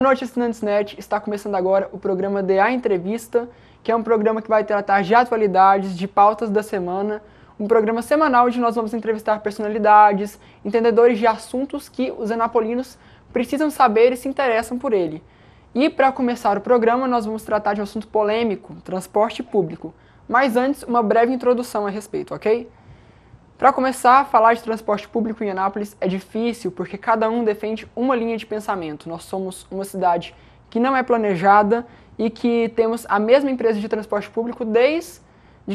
Boa noite, estudantes NET. Está começando agora o programa DA Entrevista, que é um programa que vai tratar de atualidades, de pautas da semana, um programa semanal onde nós vamos entrevistar personalidades, entendedores de assuntos que os anapolinos precisam saber e se interessam por ele. E para começar o programa, nós vamos tratar de um assunto polêmico, transporte público. Mas antes, uma breve introdução a respeito, ok? Para começar, falar de transporte público em Anápolis é difícil porque cada um defende uma linha de pensamento. Nós somos uma cidade que não é planejada e que temos a mesma empresa de transporte público desde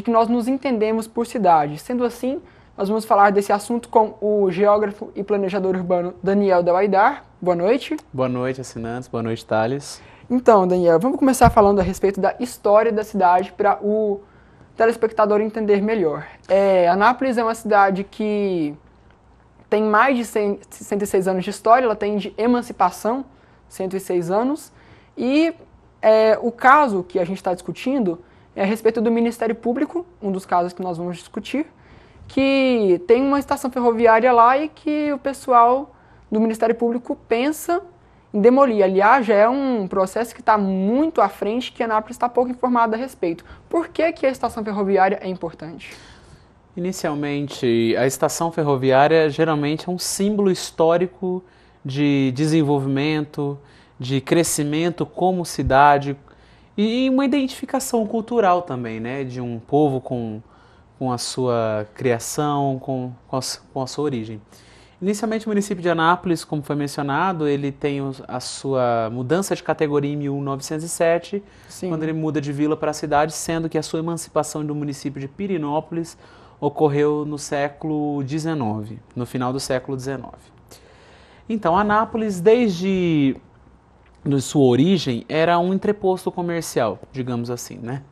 que nós nos entendemos por cidade. Sendo assim, nós vamos falar desse assunto com o geógrafo e planejador urbano Daniel Delaidar. Boa noite. Boa noite, assinantes. Boa noite, Thales. Então, Daniel, vamos começar falando a respeito da história da cidade para o telespectador entender melhor. Anápolis é uma cidade que tem mais de 106 anos de história, ela tem de emancipação, 106 anos, e o caso que a gente está discutindo é a respeito do Ministério Público, um dos casos que nós vamos discutir, que tem uma estação ferroviária lá e que o pessoal do Ministério Público pensa em demolir. Aliás, já é um processo que está muito à frente, que a Anápolis está pouco informada a respeito. Por que a estação ferroviária é importante? Inicialmente, a estação ferroviária geralmente é um símbolo histórico de desenvolvimento, de crescimento como cidade e uma identificação cultural também, né, de um povo com a sua criação, com a sua origem. Inicialmente, o município de Anápolis, como foi mencionado, ele tem a sua mudança de categoria em 1907, Sim. Quando ele muda de vila para cidade, sendo que a sua emancipação do município de Pirenópolis ocorreu no século XIX, no final do século XIX. Então, Anápolis, desde sua origem, era um entreposto comercial, digamos assim, né?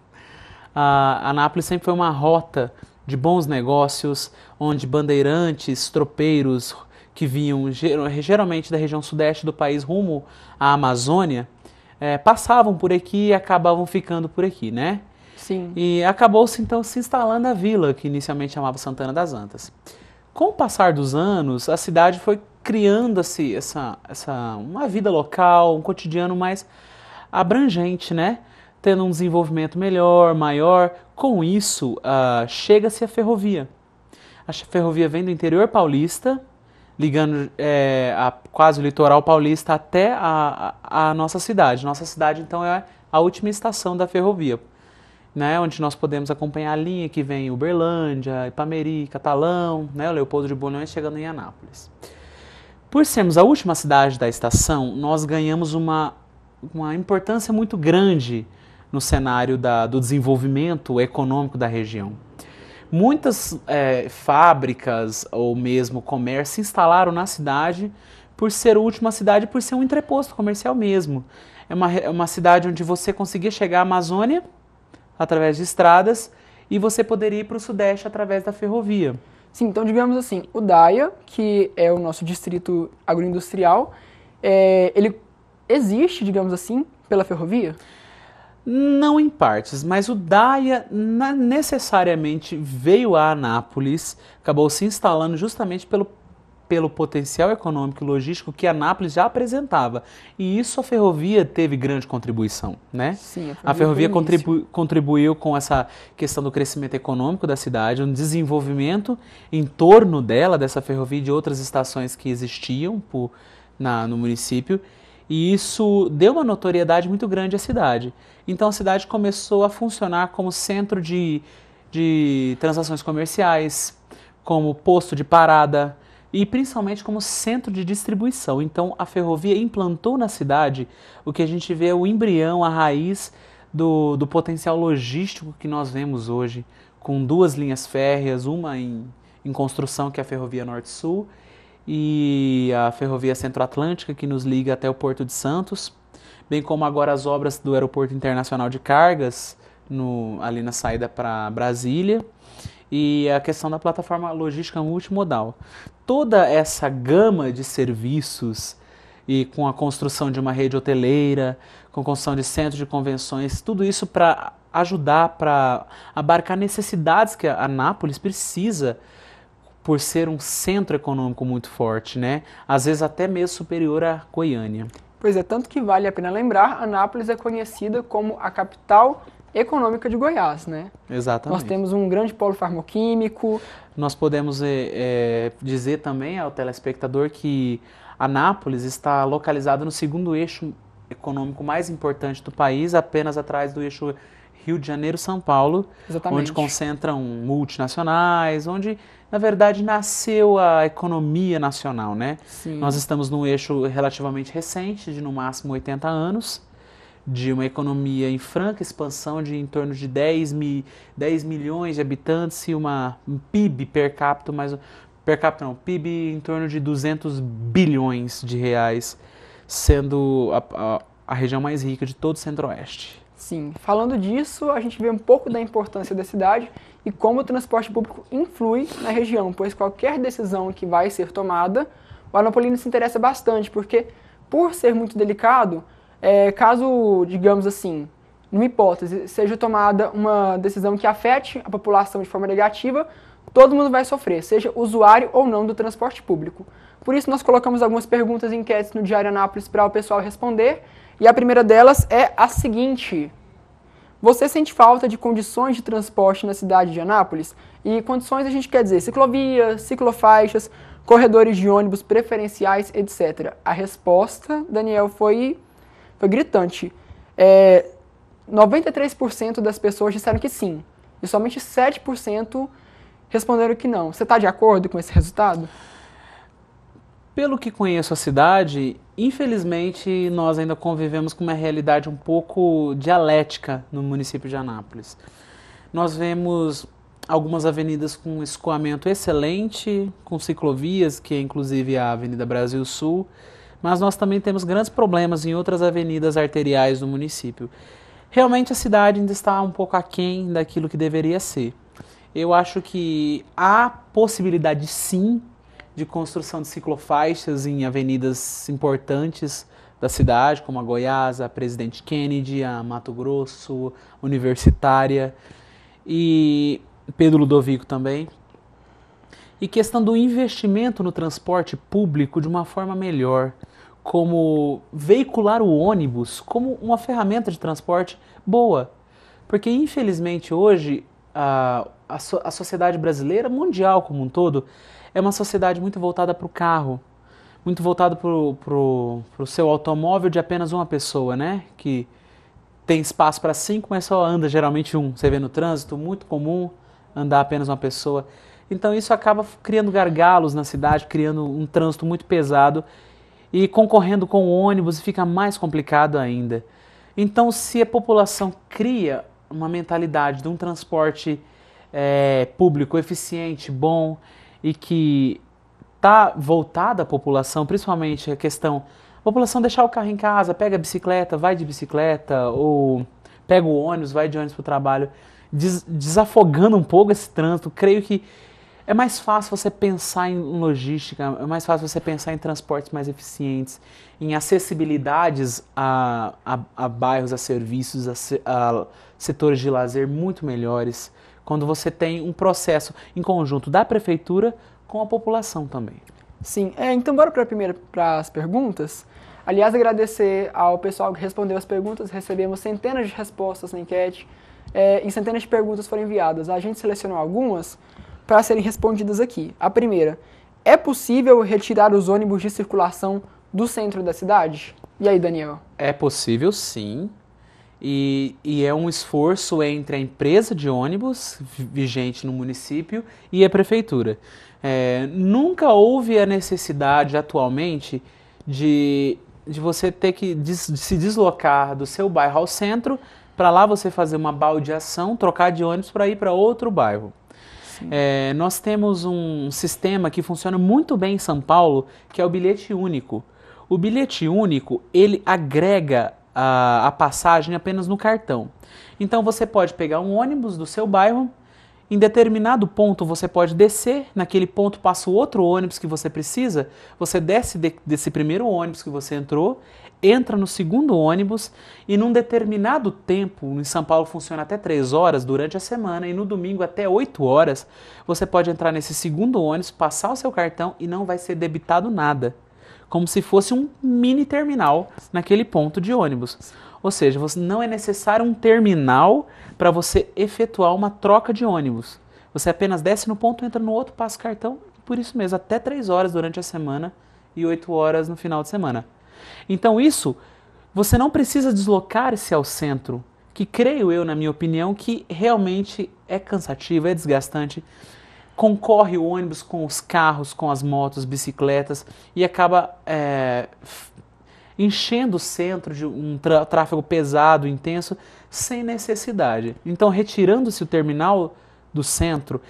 Anápolis sempre foi uma rota de bons negócios, onde bandeirantes, tropeiros que vinham geralmente da região sudeste do país rumo à Amazônia, passavam por aqui e acabavam ficando por aqui, né? Sim. E acabou-se então se instalando a vila, que inicialmente chamava Santana das Antas. Com o passar dos anos, a cidade foi criando-se uma vida local, um cotidiano mais abrangente, né? Tendo um desenvolvimento melhor, maior. Com isso, chega-se a ferrovia. A ferrovia vem do interior paulista, ligando quase o litoral paulista até a nossa cidade. Nossa cidade, então, é a última estação da ferrovia, né? Onde nós podemos acompanhar a linha que vem Uberlândia, Ipameri, Catalão, né? O Leopoldo de Bulhões chegando em Anápolis. Por sermos a última cidade da estação, nós ganhamos uma importância muito grande no cenário do desenvolvimento econômico da região. Muitas fábricas ou mesmo comércio se instalaram na cidade por ser a última cidade, por ser um entreposto comercial mesmo. É uma cidade onde você conseguia chegar à Amazônia através de estradas e você poderia ir para o sudeste através da ferrovia. Sim, então digamos assim, o DAIA, que é o nosso distrito agroindustrial, ele existe, digamos assim, pela ferrovia? Não em partes, mas o DAIA necessariamente veio a Anápolis, acabou se instalando justamente pelo potencial econômico e logístico que Anápolis já apresentava. E isso a ferrovia teve grande contribuição, né? Sim, a ferrovia contribuiu com essa questão do crescimento econômico da cidade, um desenvolvimento em torno dessa ferrovia e de outras estações que existiam no município. E isso deu uma notoriedade muito grande à cidade. Então a cidade começou a funcionar como centro de transações comerciais, como posto de parada e principalmente como centro de distribuição. Então a ferrovia implantou na cidade o que a gente vê o embrião, a raiz do potencial logístico que nós vemos hoje, com duas linhas férreas, uma em construção, que é a Ferrovia Norte-Sul, e a Ferrovia Centro-Atlântica, que nos liga até o Porto de Santos, bem como agora as obras do Aeroporto Internacional de Cargas, ali na saída para Brasília, e a questão da plataforma logística multimodal. Toda essa gama de serviços, e com a construção de uma rede hoteleira, com a construção de centros de convenções, tudo isso para ajudar, para abarcar necessidades que a Anápolis precisa, por ser um centro econômico muito forte, né? Às vezes até mesmo superior a Goiânia. Pois é, tanto que vale a pena lembrar, Anápolis é conhecida como a capital econômica de Goiás, né? Exatamente. Nós temos um grande polo farmacêutico. Nós podemos dizer também ao telespectador que Anápolis está localizada no segundo eixo econômico mais importante do país, apenas atrás do eixo Rio de Janeiro-São Paulo, Exatamente. onde concentram multinacionais, onde, na verdade, nasceu a economia nacional, né? Sim. Nós estamos num eixo relativamente recente, de no máximo 80 anos, de uma economia em franca expansão de em torno de 10 milhões de habitantes e um PIB per capita, PIB em torno de 200 bilhões de reais, sendo a região mais rica de todo o Centro-Oeste. Sim, falando disso, a gente vê um pouco da importância da cidade e como o transporte público influi na região, pois qualquer decisão que vai ser tomada, o anapolino se interessa bastante, porque por ser muito delicado, caso, digamos assim, numa hipótese, seja tomada uma decisão que afete a população de forma negativa, todo mundo vai sofrer, seja usuário ou não do transporte público. Por isso nós colocamos algumas perguntas e enquetes no Diário Anápolis para o pessoal responder, e a primeira delas é a seguinte: você sente falta de condições de transporte na cidade de Anápolis? E condições a gente quer dizer ciclovias, ciclofaixas, corredores de ônibus preferenciais, etc. A resposta, Daniel, foi gritante. 93% das pessoas disseram que sim, e somente 7% responderam que não. Você está de acordo com esse resultado? Pelo que conheço a cidade, infelizmente nós ainda convivemos com uma realidade um pouco dialética no município de Anápolis. Nós vemos algumas avenidas com escoamento excelente, com ciclovias, que é inclusive a Avenida Brasil Sul, mas nós também temos grandes problemas em outras avenidas arteriais do município. Realmente a cidade ainda está um pouco aquém daquilo que deveria ser. Eu acho que há possibilidade sim de construção de ciclofaixas em avenidas importantes da cidade, como a Goiás, a Presidente Kennedy, a Mato Grosso, Universitária e Pedro Ludovico também. E questão do investimento no transporte público de uma forma melhor, como veicular o ônibus como uma ferramenta de transporte boa. Porque infelizmente hoje a sociedade brasileira, mundial como um todo, é uma sociedade muito voltada para o carro, muito voltada para o seu automóvel de apenas uma pessoa, né? Que tem espaço para 5, mas só anda geralmente um. Você vê no trânsito, muito comum andar apenas uma pessoa. Então isso acaba criando gargalos na cidade, criando um trânsito muito pesado e concorrendo com o ônibus fica mais complicado ainda. Então se a população cria uma mentalidade de um transporte público eficiente, bom, e que está voltada à população, principalmente a população deixar o carro em casa, pega a bicicleta, vai de bicicleta, ou pega o ônibus, vai de ônibus para o trabalho, desafogando um pouco esse trânsito. Creio que é mais fácil você pensar em logística, é mais fácil você pensar em transportes mais eficientes, em acessibilidades a bairros, a serviços, a setores de lazer muito melhores, quando você tem um processo em conjunto da prefeitura com a população também. Sim, então bora para as perguntas. Aliás, agradecer ao pessoal que respondeu as perguntas, recebemos centenas de respostas na enquete e centenas de perguntas foram enviadas. A gente selecionou algumas para serem respondidas aqui. A primeira: é possível retirar os ônibus de circulação do centro da cidade? E aí, Daniel? É possível, sim. E é um esforço entre a empresa de ônibus vigente no município e a prefeitura. Nunca houve a necessidade atualmente de você ter que se deslocar do seu bairro ao centro, para lá você fazer uma baldeação, trocar de ônibus para ir para outro bairro. Nós temos um sistema que funciona muito bem em São Paulo, que é o bilhete único. O bilhete único, ele agrega a passagem apenas no cartão. Então você pode pegar um ônibus do seu bairro, em determinado ponto você pode descer, naquele ponto passa o outro ônibus que você precisa, você desce desse primeiro ônibus que você entrou, entra no segundo ônibus e num determinado tempo, em São Paulo funciona até 3 horas durante a semana e no domingo até 8 horas, você pode entrar nesse segundo ônibus, passar o seu cartão e não vai ser debitado nada. como se fosse um mini terminal naquele ponto de ônibus. Ou seja, não é necessário um terminal para você efetuar uma troca de ônibus. Você apenas desce no ponto, entra no outro, passa o cartão, por isso mesmo, até 3 horas durante a semana e 8 horas no final de semana. Então isso, você não precisa deslocar-se ao centro, que creio eu, na minha opinião, que realmente é cansativo, é desgastante. Concorre o ônibus com os carros, com as motos, bicicletas e acaba enchendo o centro de um tráfego pesado, intenso, sem necessidade. Então, retirando-se o terminal do centro,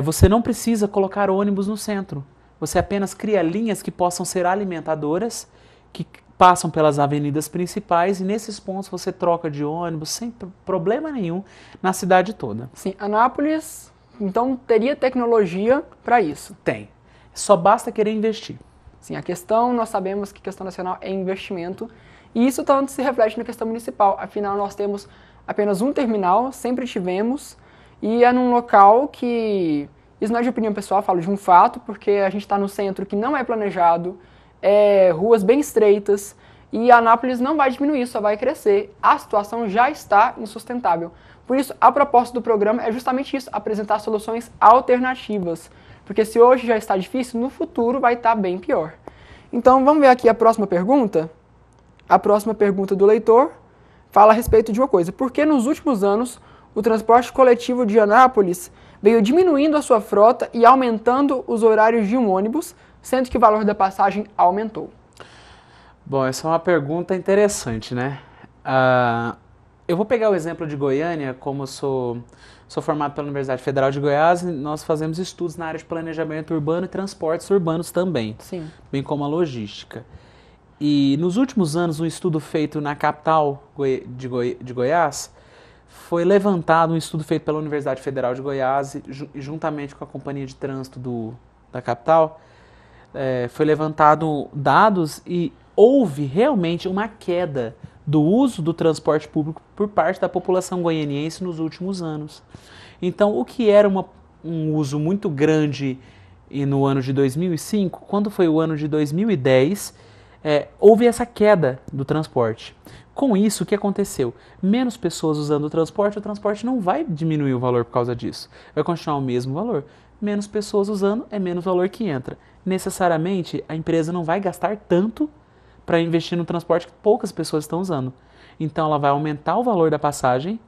você não precisa colocar ônibus no centro. Você apenas cria linhas que possam ser alimentadoras, que passam pelas avenidas principais e nesses pontos você troca de ônibus sem problema nenhum na cidade toda. Sim, Anápolis... Então, teria tecnologia para isso? Tem. Só basta querer investir. Sim, a questão, nós sabemos que a questão nacional é investimento, e isso tanto se reflete na questão municipal. Afinal, nós temos apenas um terminal, sempre tivemos, e é num local que, isso não é de opinião pessoal, falo de um fato, porque a gente está no centro que não é planejado, ruas bem estreitas, e Anápolis não vai diminuir, só vai crescer. A situação já está insustentável. Por isso, a proposta do programa é justamente isso, apresentar soluções alternativas. Porque se hoje já está difícil, no futuro vai estar bem pior. Então, vamos ver aqui a próxima pergunta? A próxima pergunta do leitor fala a respeito de uma coisa. Por que nos últimos anos o transporte coletivo de Anápolis veio diminuindo a sua frota e aumentando os horários de um ônibus, sendo que o valor da passagem aumentou? Bom, essa é uma pergunta interessante, né? Eu vou pegar o exemplo de Goiânia, como eu sou formado pela Universidade Federal de Goiás, e nós fazemos estudos na área de planejamento urbano e transportes urbanos também, Sim. Bem como a logística. E nos últimos anos, um estudo feito na capital de Goiás, foi levantado um estudo feito pela Universidade Federal de Goiás, e juntamente com a Companhia de Trânsito da capital, foi levantado dados e houve realmente uma queda do uso do transporte público por parte da população goianiense nos últimos anos. Então, o que era um uso muito grande no ano de 2005, quando foi o ano de 2010, houve essa queda do transporte. Com isso, o que aconteceu? Menos pessoas usando o transporte não vai diminuir o valor por causa disso. Vai continuar o mesmo valor. Menos pessoas usando, é menos valor que entra. Necessariamente, a empresa não vai gastar tanto para investir no transporte que poucas pessoas estão usando. Então, ela vai aumentar o valor da passagem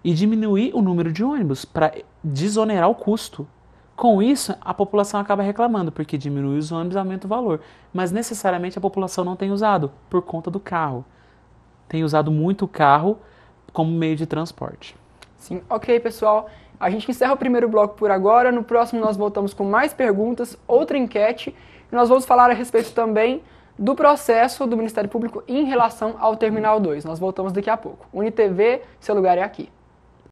e diminuir o número de ônibus para desonerar o custo. Com isso, a população acaba reclamando, porque diminui os ônibus e aumenta o valor. Mas, necessariamente, a população não tem usado por conta do carro. Tem usado muito o carro como meio de transporte. Sim, ok, pessoal. A gente encerra o primeiro bloco por agora. No próximo, nós voltamos com mais perguntas, outra enquete. E nós vamos falar a respeito também do processo do Ministério Público em relação ao Terminal 2. Nós voltamos daqui a pouco. UniTV, seu lugar é aqui.